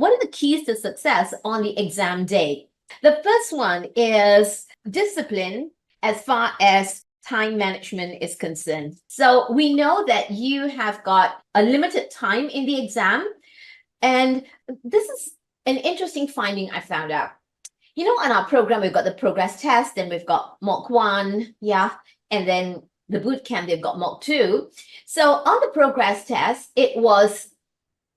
what are the keys to success on the exam day? The first one is discipline as far as time management is concerned. So we know that you have got a limited time in the exam, and this is an interesting finding I found out. You know, on our program, we've got the progress test, then we've got mock 1, and then the boot camp, they've got mock 2. So on the progress test, it was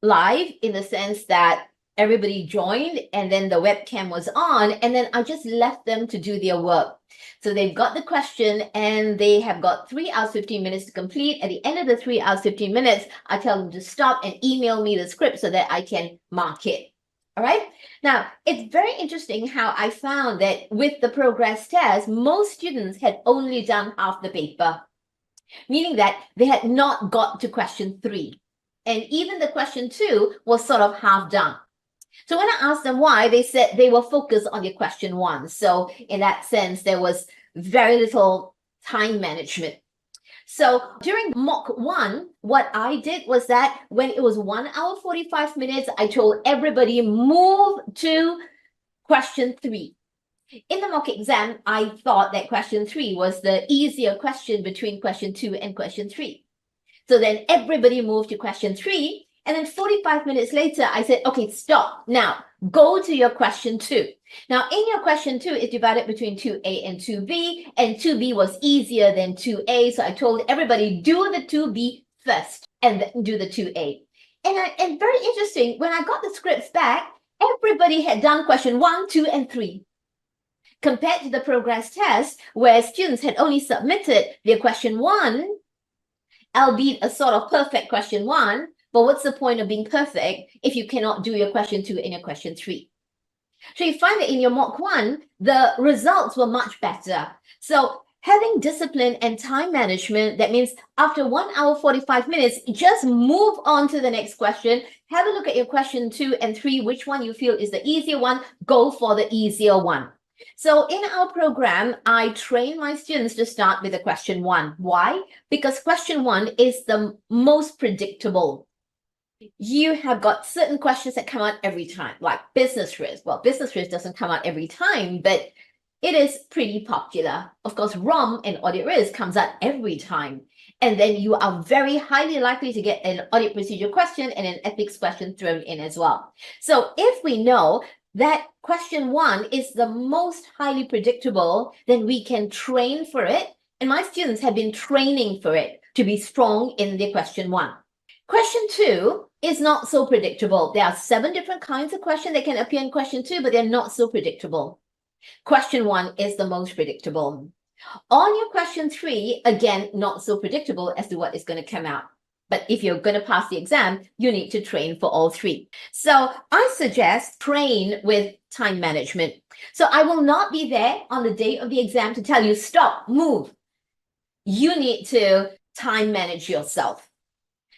live in the sense that everybody joined and then the webcam was on, and then I just left them to do their work. So they've got the question and they have got 3 hours, 15 minutes to complete. At the end of the 3 hours, 15 minutes, I tell them to stop and email me the script so that I can mark it. All right. Now, it's very interesting how I found that with the progress test, most students had only done half the paper, meaning that they had not got to question 3. And even the question 2 was sort of half done. So when I asked them why, they said they were focused on their question 1. So in that sense, there was very little time management. So during mock 1, what I did was that when it was 1 hour, 45 minutes, I told everybody move to question 3. In the mock exam, I thought that question 3 was the easier question between question 2 and question 3. So then everybody moved to question 3. And then 45 minutes later, I said, okay, stop. Now, go to your question 2. Now, in your question 2, it's divided between 2A and 2B, and 2B was easier than 2A. So I told everybody, do the 2B first, and then do the 2A. And very interesting, when I got the scripts back, everybody had done question 1, 2, and 3. Compared to the progress test, where students had only submitted their question 1, albeit a sort of perfect question 1, but what's the point of being perfect if you cannot do your question 2 and your question 3? So you find that in your mock 1, the results were much better. So having discipline and time management, that means after 1 hour, 45 minutes, just move on to the next question. Have a look at your question 2 and 3, which one you feel is the easier one, go for the easier one. So in our program, I train my students to start with the question 1. Why? Because question 1 is the most predictable. You have got certain questions that come out every time, like business risk. Well, business risk doesn't come out every time, but it is pretty popular. Of course, ROM and audit risk comes out every time. And then you are very highly likely to get an audit procedure question and an ethics question thrown in as well. So if we know that question 1 is the most highly predictable, then we can train for it. And my students have been training for it to be strong in their question 1. Question 2 is not so predictable. There are 7 different kinds of questions that can appear in question 2, but they're not so predictable. Question 1 is the most predictable. On your question 3, again, not so predictable as to what is going to come out. But if you're going to pass the exam, you need to train for all 3. So I suggest train with time management. So I will not be there on the day of the exam to tell you, stop, move. You need to time manage yourself.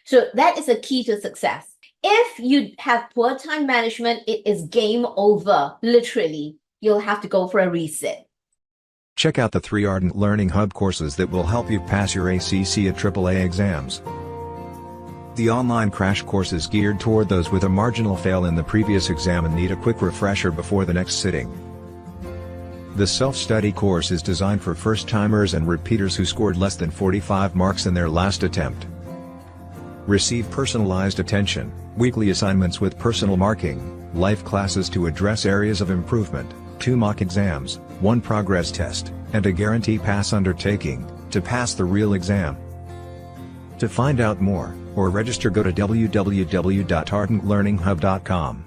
So that is a key to success. If you have poor time management, it is game over. Literally, you'll have to go for a reset. Check out the 3 Ardent Learning Hub courses that will help you pass your ACCA AAA exams. The online crash course is geared toward those with a marginal fail in the previous exam and need a quick refresher before the next sitting. The self-study course is designed for first-timers and repeaters who scored less than 45 marks in their last attempt. Receive personalized attention, weekly assignments with personal marking, life classes to address areas of improvement, 2 mock exams, 1 progress test, and a guarantee pass undertaking to pass the real exam. To find out more, or register, go to www.ardentlearninghub.com.